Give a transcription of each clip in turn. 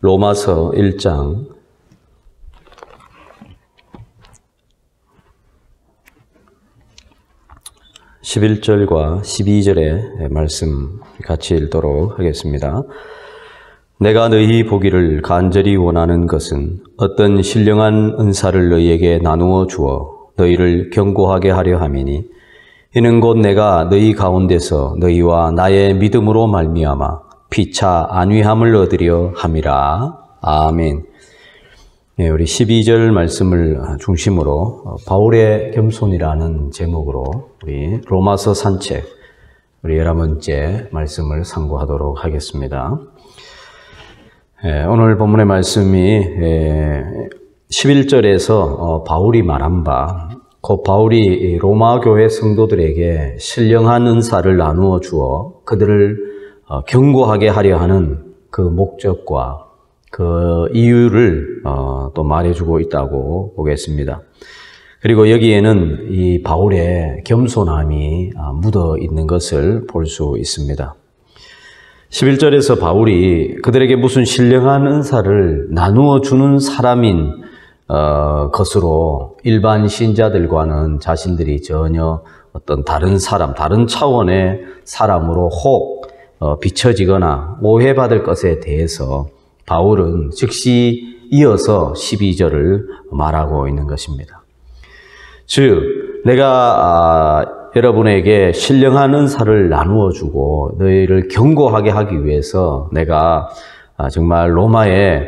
로마서 1장 11절과 12절의 말씀 같이 읽도록 하겠습니다. 내가 너희 보기를 간절히 원하는 것은 어떤 신령한 은사를 너희에게 나누어 주어 너희를 견고하게 하려 함이니 이는 곧 내가 너희 가운데서 너희와 나의 믿음으로 말미암아 피차 안위함을 얻으려 함이라. 아멘. 네, 우리 12절 말씀을 중심으로 바울의 겸손이라는 제목으로 우리 로마서 산책 우리 11번째 말씀을 상고하도록 하겠습니다. 오늘 본문의 말씀이 11절에서 바울이 말한 바, 곧 바울이 로마 교회 성도들에게 신령한 은사를 나누어 주어 그들을 견고하게 하려 하는 그 목적과 그 이유를 또 말해주고 있다고 보겠습니다. 그리고 여기에는 이 바울의 겸손함이 묻어 있는 것을 볼 수 있습니다. 11절에서 바울이 그들에게 무슨 신령한 은사를 나누어 주는 사람인 것으로 일반 신자들과는 자신들이 전혀 어떤 다른 사람, 다른 차원의 사람으로 혹 비춰지거나 오해받을 것에 대해서 바울은 즉시 이어서 12절을 말하고 있는 것입니다. 즉, 내가 여러분에게 신령한 은사를 나누어 주고 너희를 견고하게 하기 위해서 내가 정말 로마에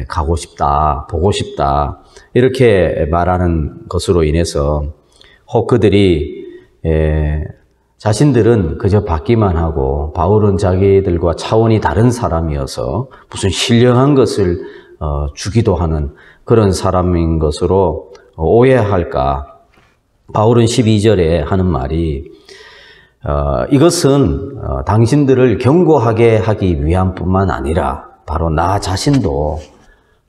가고 싶다, 보고 싶다 이렇게 말하는 것으로 인해서 혹 그들이 자신들은 그저 받기만 하고 바울은 자기들과 차원이 다른 사람이어서 무슨 신령한 것을 주기도 하는 그런 사람인 것으로 오해할까. 바울은 12절에 하는 말이 이것은 당신들을 견고하게 하기 위함뿐만 아니라 바로 나 자신도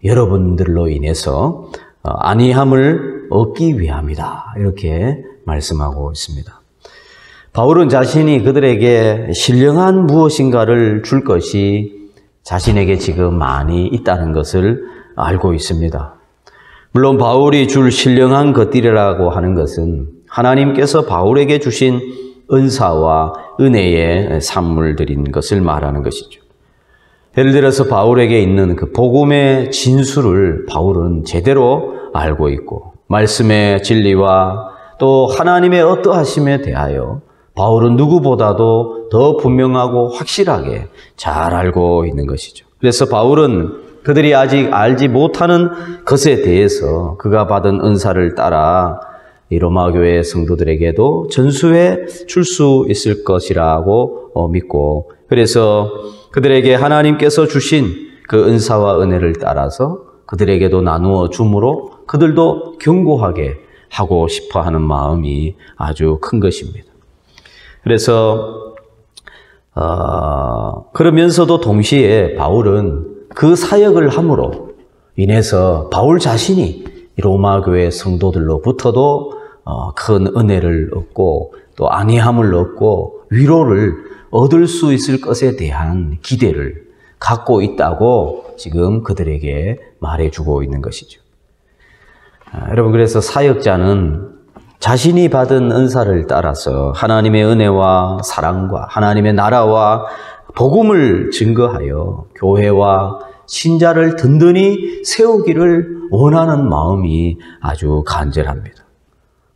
여러분들로 인해서 안위함을 얻기 위함이다. 이렇게 말씀하고 있습니다. 바울은 자신이 그들에게 신령한 무엇인가를 줄 것이 자신에게 지금 많이 있다는 것을 알고 있습니다. 물론 바울이 줄 신령한 것들이라고 하는 것은 하나님께서 바울에게 주신 은사와 은혜의 산물들인 것을 말하는 것이죠. 예를 들어서 바울에게 있는 그 복음의 진수를 바울은 제대로 알고 있고 말씀의 진리와 또 하나님의 어떠하심에 대하여 바울은 누구보다도 더 분명하고 확실하게 잘 알고 있는 것이죠. 그래서 바울은 그들이 아직 알지 못하는 것에 대해서 그가 받은 은사를 따라 이 로마 교회 성도들에게도 전수해 줄 수 있을 것이라고 믿고, 그래서 그들에게 하나님께서 주신 그 은사와 은혜를 따라서 그들에게도 나누어 줌으로 그들도 견고하게 하고 싶어 하는 마음이 아주 큰 것입니다. 그래서 그러면서도 동시에 바울은 그 사역을 함으로 인해서 바울 자신이 로마 교회 성도들로부터도 큰 은혜를 얻고 또 안위함을 얻고 위로를 얻을 수 있을 것에 대한 기대를 갖고 있다고 지금 그들에게 말해주고 있는 것이죠. 여러분, 그래서 사역자는 자신이 받은 은사를 따라서 하나님의 은혜와 사랑과 하나님의 나라와 복음을 증거하여 교회와 신자를 든든히 세우기를 원하는 마음이 아주 간절합니다.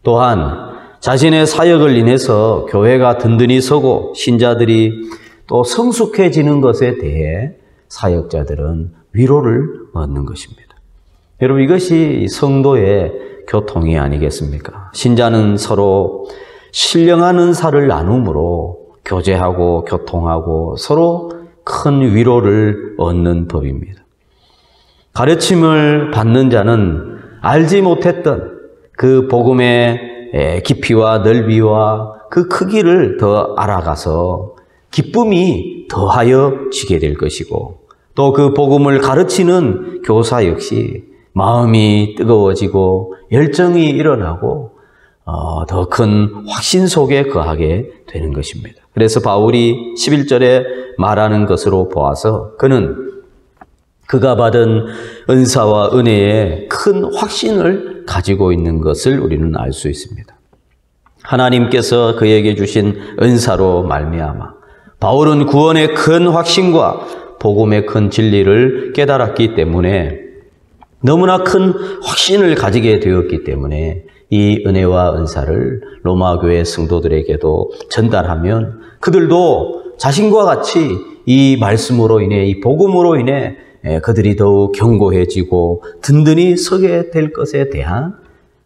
또한 자신의 사역을 인해서 교회가 든든히 서고 신자들이 또 성숙해지는 것에 대해 사역자들은 위로를 얻는 것입니다. 여러분, 이것이 성도의 교통이 아니겠습니까? 신자는 서로 신령한 은사를 나눔으로 교제하고 교통하고 서로 큰 위로를 얻는 법입니다. 가르침을 받는 자는 알지 못했던 그 복음의 깊이와 넓이와 그 크기를 더 알아가서 기쁨이 더하여 지게 될 것이고, 또 그 복음을 가르치는 교사 역시 마음이 뜨거워지고 열정이 일어나고 더 큰 확신 속에 거하게 되는 것입니다. 그래서 바울이 11절에 말하는 것으로 보아서 그는 그가 받은 은사와 은혜에 큰 확신을 가지고 있는 것을 우리는 알 수 있습니다. 하나님께서 그에게 주신 은사로 말미암아 바울은 구원의 큰 확신과 복음의 큰 진리를 깨달았기 때문에 너무나 큰 확신을 가지게 되었기 때문에 이 은혜와 은사를 로마 교회 성도들에게도 전달하면 그들도 자신과 같이 이 말씀으로 인해 이 복음으로 인해 그들이 더욱 견고해지고 든든히 서게 될 것에 대한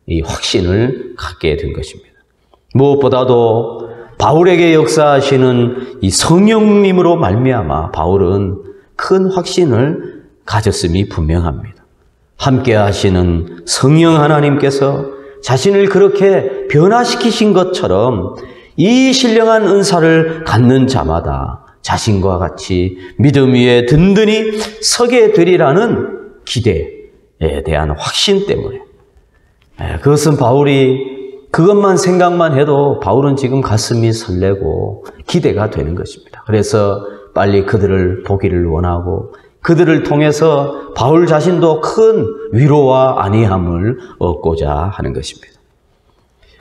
이 확신을 갖게 된 것입니다. 무엇보다도 바울에게 역사하시는 이 성령님으로 말미암아 바울은 큰 확신을 가졌음이 분명합니다. 함께 하시는 성령 하나님께서 자신을 그렇게 변화시키신 것처럼 이 신령한 은사를 갖는 자마다 자신과 같이 믿음 위에 든든히 서게 되리라는 기대에 대한 확신 때문에 그것은 바울이 그것만 생각만 해도 바울은 지금 가슴이 설레고 기대가 되는 것입니다. 그래서 빨리 그들을 보기를 원하고 그들을 통해서 바울 자신도 큰 위로와 안위함을 얻고자 하는 것입니다.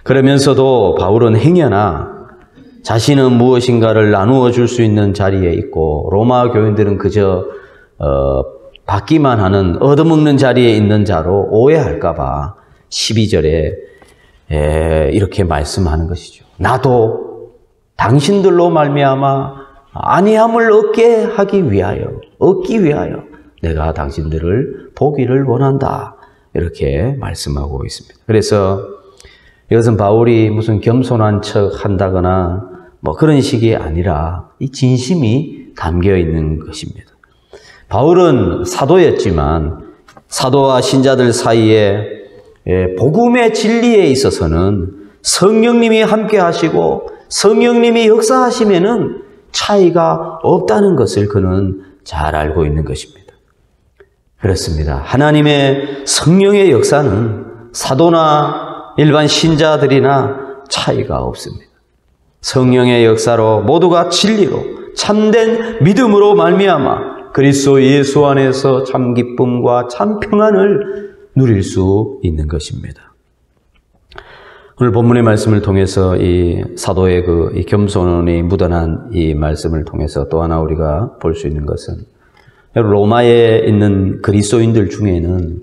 그러면서도 바울은 행여나 자신은 무엇인가를 나누어 줄 수 있는 자리에 있고 로마 교인들은 그저 받기만 하는 얻어먹는 자리에 있는 자로 오해할까 봐 12절에 이렇게 말씀하는 것이죠. 나도 당신들로 말미암아 안위함을 얻기 위하여 내가 당신들을 보기를 원한다. 이렇게 말씀하고 있습니다. 그래서 이것은 바울이 무슨 겸손한 척 한다거나 뭐 그런 식이 아니라 이 진심이 담겨 있는 것입니다. 바울은 사도였지만 사도와 신자들 사이에 복음의 진리에 있어서는 성령님이 함께 하시고 성령님이 역사하시면은 차이가 없다는 것을 그는 잘 알고 있는 것입니다. 그렇습니다. 하나님의 성령의 역사는 사도나 일반 신자들이나 차이가 없습니다. 성령의 역사로 모두가 진리로 참된 믿음으로 말미암아 그리스도 예수 안에서 참 기쁨과 참 평안을 누릴 수 있는 것입니다. 오늘 본문의 말씀을 통해서 이 사도의 이 겸손이 묻어난 이 말씀을 통해서 또 하나 우리가 볼 수 있는 것은 로마에 있는 그리스도인들 중에는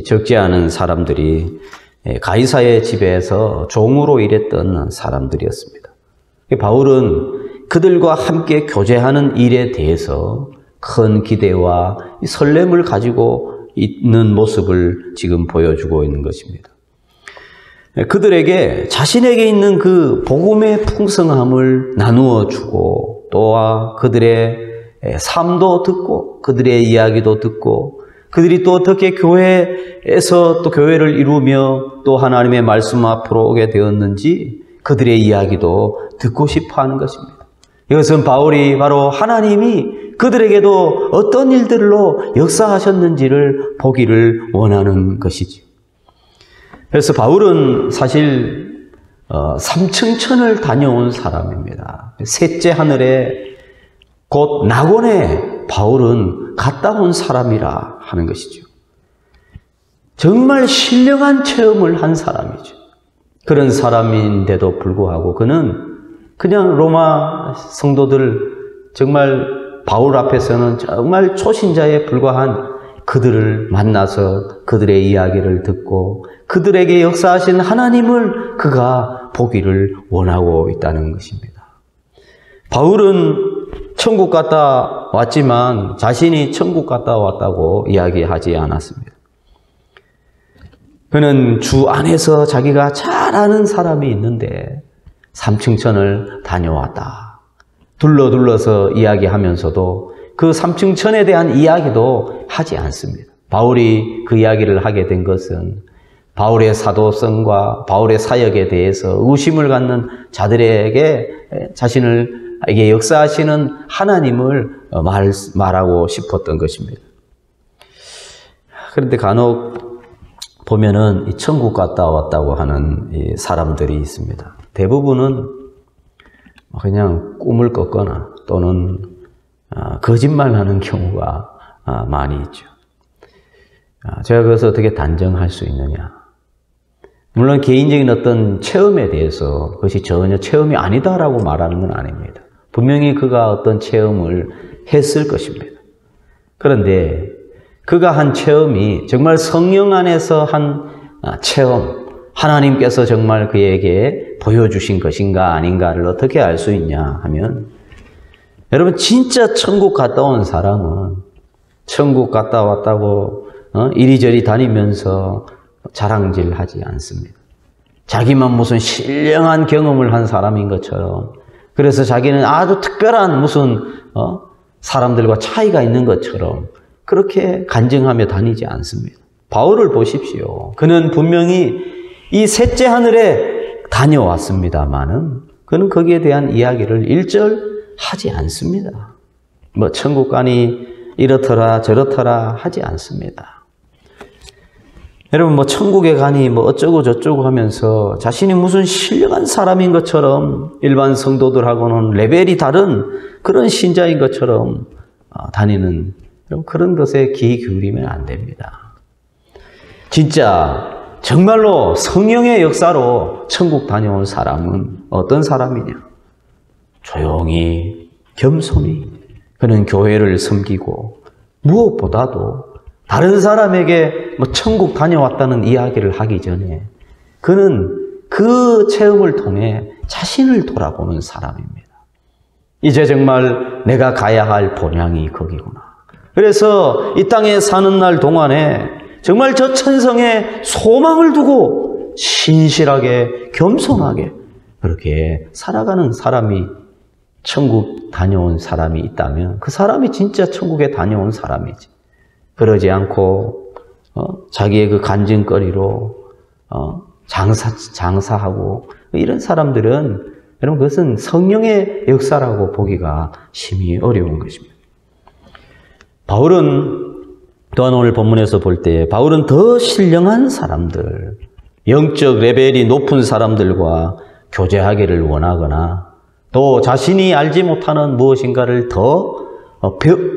적지 않은 사람들이 가이사의 집에서 종으로 일했던 사람들이었습니다. 바울은 그들과 함께 교제하는 일에 대해서 큰 기대와 설렘을 가지고 있는 모습을 지금 보여주고 있는 것입니다. 그들에게 자신에게 있는 그 복음의 풍성함을 나누어 주고 또한 그들의 삶도 듣고 그들의 이야기도 듣고 그들이 또 어떻게 교회에서 또 교회를 이루며 또 하나님의 말씀 앞으로 오게 되었는지 그들의 이야기도 듣고 싶어 하는 것입니다. 이것은 바울이 바로 하나님이 그들에게도 어떤 일들로 역사하셨는지를 보기를 원하는 것이지. 그래서 바울은 사실 3층천을 다녀온 사람입니다. 셋째 하늘에 곧 낙원에 바울은 갔다 온 사람이라 하는 것이죠. 정말 신령한 체험을 한 사람이죠. 그런 사람인데도 불구하고 그는 그냥 로마 성도들 정말 바울 앞에서는 정말 초신자에 불과한 그들을 만나서 그들의 이야기를 듣고 그들에게 역사하신 하나님을 그가 보기를 원하고 있다는 것입니다. 바울은 천국 갔다 왔지만 자신이 천국 갔다 왔다고 이야기하지 않았습니다. 그는 주 안에서 자기가 잘 아는 사람이 있는데 삼층천을 다녀왔다. 둘러서 이야기하면서도 그 삼층천에 대한 이야기도 하지 않습니다. 바울이 그 이야기를 하게 된 것은 바울의 사도성과 바울의 사역에 대해서 의심을 갖는 자들에게 자신에게 역사하시는 하나님을 말하고 싶었던 것입니다. 그런데 간혹 보면은 이 천국 갔다 왔다고 하는 이 사람들이 있습니다. 대부분은 그냥 꿈을 꿨거나 또는 거짓말하는 경우가 많이 있죠. 제가 그것을 어떻게 단정할 수 있느냐. 물론 개인적인 어떤 체험에 대해서 그것이 전혀 체험이 아니다라고 말하는 건 아닙니다. 분명히 그가 어떤 체험을 했을 것입니다. 그런데 그가 한 체험이 정말 성령 안에서 한 체험, 하나님께서 정말 그에게 보여주신 것인가 아닌가를 어떻게 알 수 있냐 하면, 여러분 진짜 천국 갔다 온 사람은 천국 갔다 왔다고 이리저리 다니면서 자랑질하지 않습니다. 자기만 무슨 신령한 경험을 한 사람인 것처럼, 그래서 자기는 아주 특별한 무슨 사람들과 차이가 있는 것처럼 그렇게 간증하며 다니지 않습니다. 바울을 보십시오. 그는 분명히 이 셋째 하늘에 다녀왔습니다마는 그는 거기에 대한 이야기를 일절하지 않습니다. 뭐 천국 가니 이렇더라 저렇더라 하지 않습니다. 여러분 뭐 천국에 가니 뭐 어쩌고 저쩌고 하면서 자신이 무슨 신령한 사람인 것처럼, 일반 성도들하고는 레벨이 다른 그런 신자인 것처럼 다니는 그런 것에 귀 기울이면 안 됩니다. 진짜 정말로 성령의 역사로 천국 다녀온 사람은 어떤 사람이냐? 조용히 겸손히 그는 교회를 섬기고, 무엇보다도 다른 사람에게 뭐 천국 다녀왔다는 이야기를 하기 전에 그는 그 체험을 통해 자신을 돌아보는 사람입니다. 이제 정말 내가 가야 할 본향이 거기구나. 그래서 이 땅에 사는 날 동안에 정말 저 천성에 소망을 두고 신실하게 겸손하게 그렇게 살아가는 사람이, 천국 다녀온 사람이 있다면 그 사람이 진짜 천국에 다녀온 사람이지. 그러지 않고 자기의 그 간증거리로 장사하고 이런 사람들은, 여러분 그것은 성령의 역사라고 보기가 심히 어려운 것입니다. 바울은 또한 오늘 본문에서 볼 때 바울은 더 신령한 사람들, 영적 레벨이 높은 사람들과 교제하기를 원하거나, 또 자신이 알지 못하는 무엇인가를 더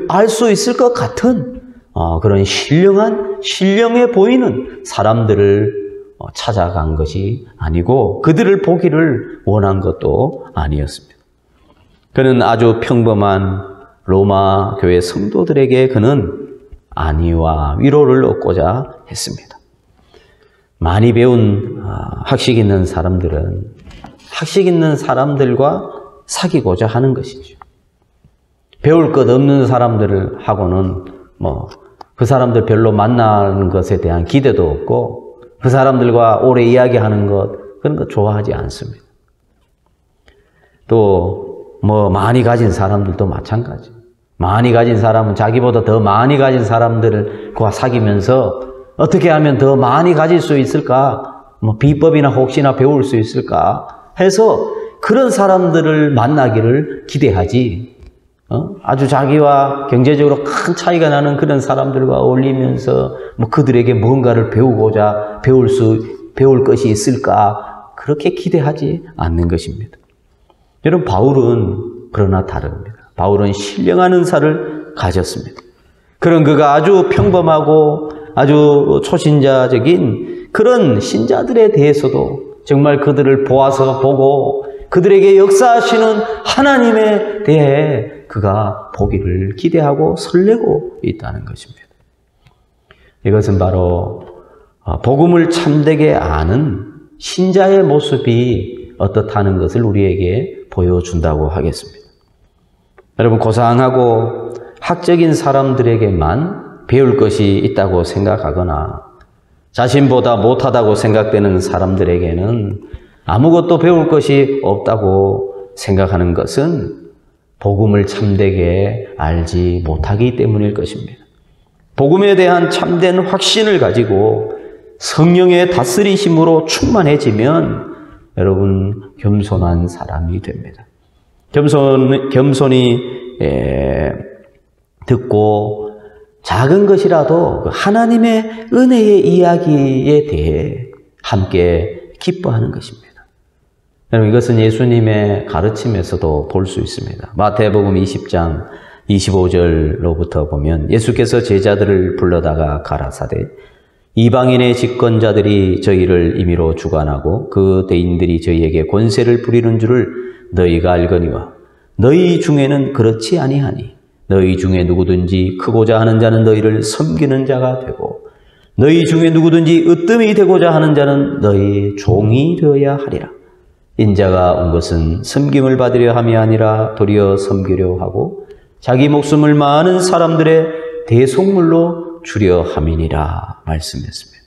알 수 있을 것 같은 그런 신령해 보이는 사람들을 찾아간 것이 아니고 그들을 보기를 원한 것도 아니었습니다. 그는 아주 평범한 로마 교회 성도들에게 그는 안위와 위로를 얻고자 했습니다. 많이 배운 학식 있는 사람들은 학식 있는 사람들과 사귀고자 하는 것이죠. 배울 것 없는 사람들을 하고는 그 사람들 별로 만나는 것에 대한 기대도 없고, 그 사람들과 오래 이야기하는 것, 그런 거 좋아하지 않습니다. 또 많이 가진 사람들도 마찬가지. 많이 가진 사람은 자기보다 더 많이 가진 사람들과 사귀면서 어떻게 하면 더 많이 가질 수 있을까? 비법이나 혹시나 배울 수 있을까? 해서 그런 사람들을 만나기를 기대하지, 아주 자기와 경제적으로 큰 차이가 나는 그런 사람들과 어울리면서 그들에게 뭔가를 배울 것이 있을까? 그렇게 기대하지 않는 것입니다. 여러분, 바울은 그러나 다릅니다. 바울은 신령한 은사를 가졌습니다. 그런 그가 아주 평범하고 아주 초신자적인 그런 신자들에 대해서도 정말 그들을 보고 그들에게 역사하시는 하나님에 대해 그가 보기를 기대하고 설레고 있다는 것입니다. 이것은 바로 복음을 참되게 아는 신자의 모습이 어떻다는 것을 우리에게 보여준다고 하겠습니다. 여러분, 고상하고 학적인 사람들에게만 배울 것이 있다고 생각하거나 자신보다 못하다고 생각되는 사람들에게는 아무것도 배울 것이 없다고 생각하는 것은 복음을 참되게 알지 못하기 때문일 것입니다. 복음에 대한 참된 확신을 가지고 성령의 다스리심으로 충만해지면 여러분 겸손한 사람이 됩니다. 겸손히 듣고 작은 것이라도 하나님의 은혜의 이야기에 대해 함께 기뻐하는 것입니다. 여러분, 이것은 예수님의 가르침에서도 볼 수 있습니다. 마태복음 20장 25절로부터 보면 예수께서 제자들을 불러다가 가라사대 이방인의 집권자들이 저희를 임의로 주관하고 그 대인들이 저희에게 권세를 부리는 줄을 너희가 알거니와 너희 중에는 그렇지 아니하니 너희 중에 누구든지 크고자 하는 자는 너희를 섬기는 자가 되고 너희 중에 누구든지 으뜸이 되고자 하는 자는 너희 종이 되어야 하리라. 인자가 온 것은 섬김을 받으려 함이 아니라 도리어 섬기려 하고 자기 목숨을 많은 사람들의 대속물로 주려 함이니라 말씀했습니다.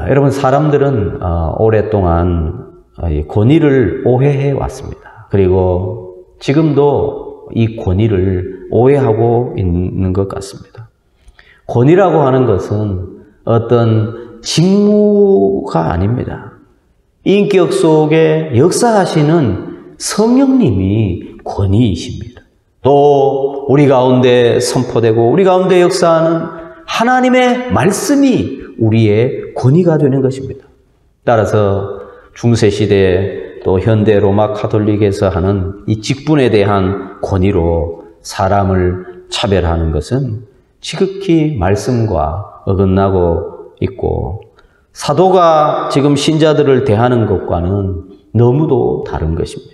여러분, 사람들은 오랫동안 권위를 오해해 왔습니다. 그리고 지금도 이 권위를 오해하고 있는 것 같습니다. 권위라고 하는 것은 어떤 직무가 아닙니다. 인격 속에 역사하시는 성령님이 권위이십니다. 또 우리 가운데 선포되고 우리 가운데 역사하는 하나님의 말씀이 우리의 권위가 되는 것입니다. 따라서 중세시대 또 현대 로마 카톨릭에서 하는 이 직분에 대한 권위로 사람을 차별하는 것은 지극히 말씀과 어긋나고 있고 사도가 지금 신자들을 대하는 것과는 너무도 다른 것입니다.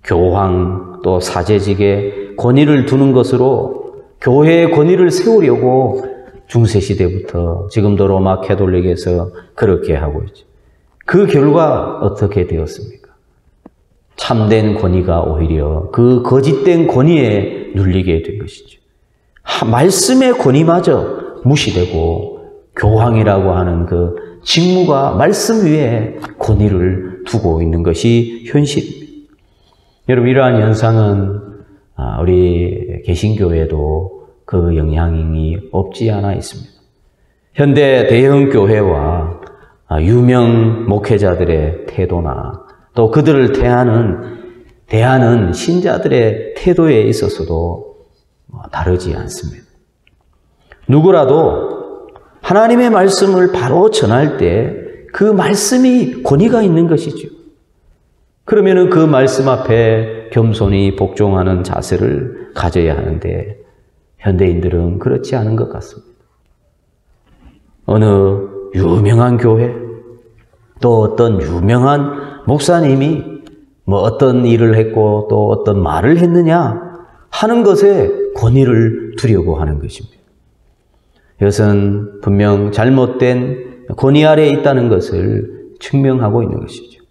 교황 또 사제직에 권위를 두는 것으로 교회의 권위를 세우려고 중세시대부터 지금도 로마 카톨릭에서 그렇게 하고 있죠. 그 결과 어떻게 되었습니까? 참된 권위가 오히려 그 거짓된 권위에 눌리게 된 것이죠. 말씀의 권위마저 무시되고 교황이라고 하는 그 직무가 말씀 위에 권위를 두고 있는 것이 현실입니다. 여러분, 이러한 현상은 우리 개신교회도 그 영향이 없지 않아 있습니다. 현대 대형 교회와 유명 목회자들의 태도나 또 그들을 대하는 신자들의 태도에 있어서도 다르지 않습니다. 누구라도 하나님의 말씀을 바로 전할 때 그 말씀이 권위가 있는 것이죠. 그러면은 그 말씀 앞에 겸손히 복종하는 자세를 가져야 하는데 현대인들은 그렇지 않은 것 같습니다. 어느 유명한 교회 또 어떤 유명한 목사님이 뭐 어떤 일을 했고 또 어떤 말을 했느냐 하는 것에 권위를 두려고 하는 것입니다. 이것은 분명 잘못된 권위 아래에 있다는 것을 증명하고 있는 것이죠.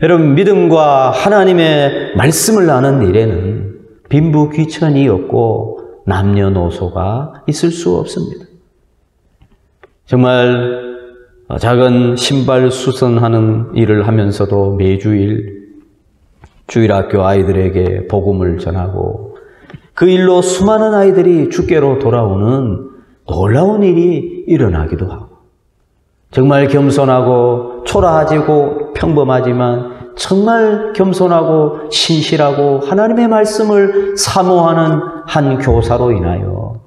여러분, 믿음과 하나님의 말씀을 아는 일에는 빈부귀천이 없고 남녀노소가 있을 수 없습니다. 정말 작은 신발 수선하는 일을 하면서도 매주일 주일학교 아이들에게 복음을 전하고 그 일로 수많은 아이들이 주께로 돌아오는 놀라운 일이 일어나기도 하고 정말 겸손하고 초라하지고 평범하지만 정말 겸손하고 신실하고 하나님의 말씀을 사모하는 한 교사로 인하여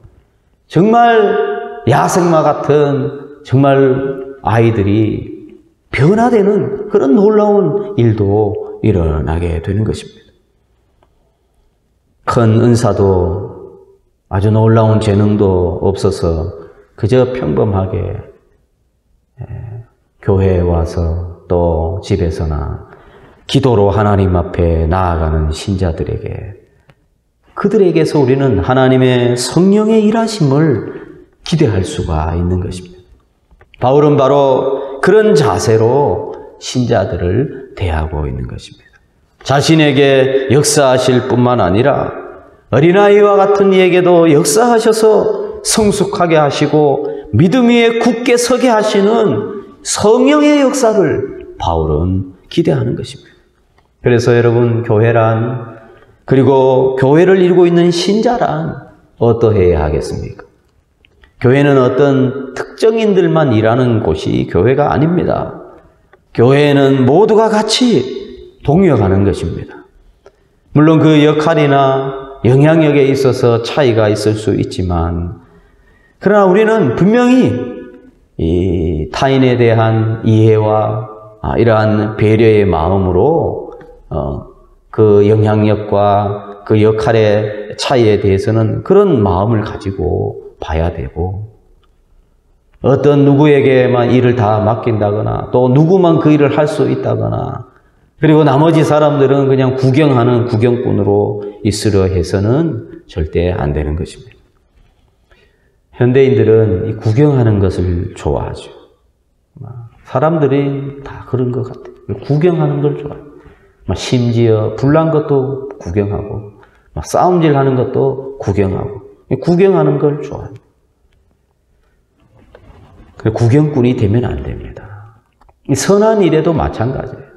정말 야생마 같은 정말 아이들이 변화되는 그런 놀라운 일도 일어나게 되는 것입니다. 큰 은사도 아주 놀라운 재능도 없어서 그저 평범하게 교회에 와서 또 집에서나 기도로 하나님 앞에 나아가는 신자들에게 그들에게서 우리는 하나님의 성령의 일하심을 기대할 수가 있는 것입니다. 바울은 바로 그런 자세로 신자들을 대하고 있는 것입니다. 자신에게 역사하실 뿐만 아니라 어린아이와 같은 이에게도 역사하셔서 성숙하게 하시고 믿음 위에 굳게 서게 하시는 성령의 역사를 바울은 기대하는 것입니다. 그래서 여러분, 교회란 그리고 교회를 이루고 있는 신자란 어떠해야 하겠습니까? 교회는 어떤 특정인들만 일하는 곳이 교회가 아닙니다. 교회는 모두가 같이 동역하는 것입니다. 물론 그 역할이나 영향력에 있어서 차이가 있을 수 있지만 그러나 우리는 분명히 이 타인에 대한 이해와 이러한 배려의 마음으로 그 영향력과 그 역할의 차이에 대해서는 그런 마음을 가지고 봐야 되고, 어떤 누구에게만 일을 다 맡긴다거나 또 누구만 그 일을 할 수 있다거나, 그리고 나머지 사람들은 그냥 구경하는 구경꾼으로 있으려 해서는 절대 안 되는 것입니다. 현대인들은 이 구경하는 것을 좋아하죠. 사람들이 다 그런 것 같아요. 구경하는 걸 좋아해요. 심지어 불난 것도 구경하고, 싸움질하는 것도 구경하고, 구경하는 걸 좋아해요. 구경꾼이 되면 안 됩니다. 선한 일에도 마찬가지예요.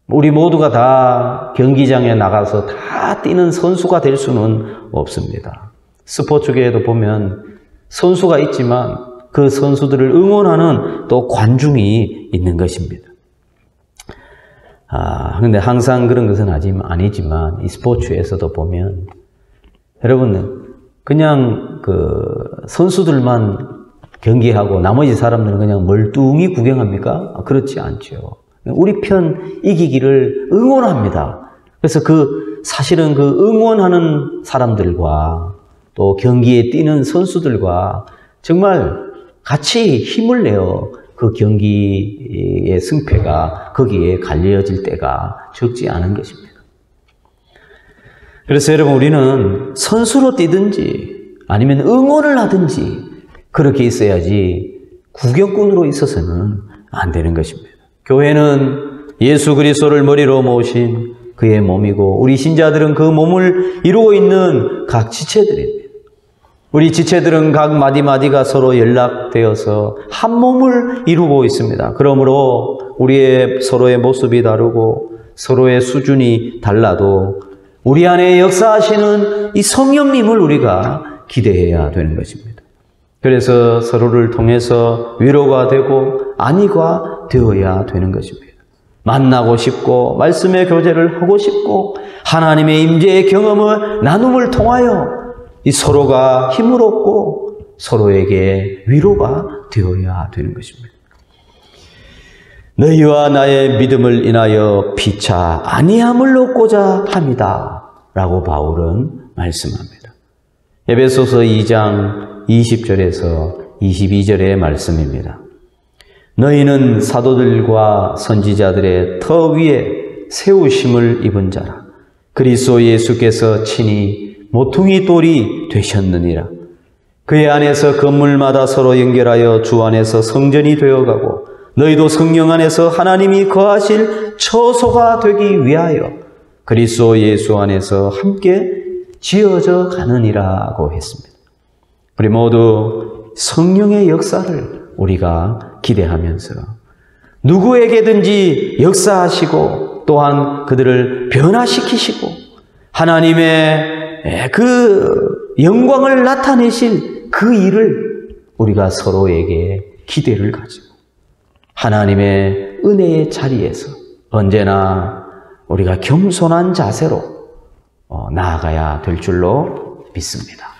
우리 모두가 다 경기장에 나가서 다 뛰는 선수가 될 수는 없습니다. 스포츠계에도 보면 선수가 있지만 그 선수들을 응원하는 또 관중이 있는 것입니다. 근데 항상 그런 것은 아니지만 이 스포츠에서도 보면, 여러분, 그냥 그 선수들만 경기하고 나머지 사람들은 그냥 멀뚱히 구경합니까? 그렇지 않죠. 우리 편 이기기를 응원합니다. 그래서 사실은 그 응원하는 사람들과 또 경기에 뛰는 선수들과 정말 같이 힘을 내어 그 경기의 승패가 거기에 갈려질 때가 적지 않은 것입니다. 그래서 여러분, 우리는 선수로 뛰든지 아니면 응원을 하든지 그렇게 있어야지 구경꾼으로 있어서는 안 되는 것입니다. 교회는 예수 그리스도를 머리로 모신 그의 몸이고, 우리 신자들은 그 몸을 이루고 있는 각 지체들입니다. 우리 지체들은 각 마디마디가 서로 연락되어서 한 몸을 이루고 있습니다. 그러므로 서로의 모습이 다르고 서로의 수준이 달라도 우리 안에 역사하시는 이 성령님을 우리가 기대해야 되는 것입니다. 그래서 서로를 통해서 위로가 되고 안위가 되어야 되는 것입니다. 만나고 싶고 말씀의 교제를 하고 싶고 하나님의 임재의 경험을 나눔을 통하여 이 서로가 힘을 얻고 서로에게 위로가 되어야 되는 것입니다. 너희와 나의 믿음을 인하여 피차 안위함을 얻고자 합니다 라고 바울은 말씀합니다. 에베소서 2장 20절에서 22절의 말씀입니다. 너희는 사도들과 선지자들의 터 위에 세우심을 입은 자라. 그리스도 예수께서 친히 모퉁이 돌이 되셨느니라. 그의 안에서 건물마다 서로 연결하여 주 안에서 성전이 되어가고 너희도 성령 안에서 하나님이 거하실 처소가 되기 위하여 그리스도 예수 안에서 함께 지어져 가느니라고 했습니다. 우리 모두 성령의 역사를 우리가 기대하면서 누구에게든지 역사하시고 또한 그들을 변화시키시고 하나님의 그 영광을 나타내실 그 일을 우리가 서로에게 기대를 가지고 하나님의 은혜의 자리에서 언제나 우리가 겸손한 자세로 나아가야 될 줄로 믿습니다.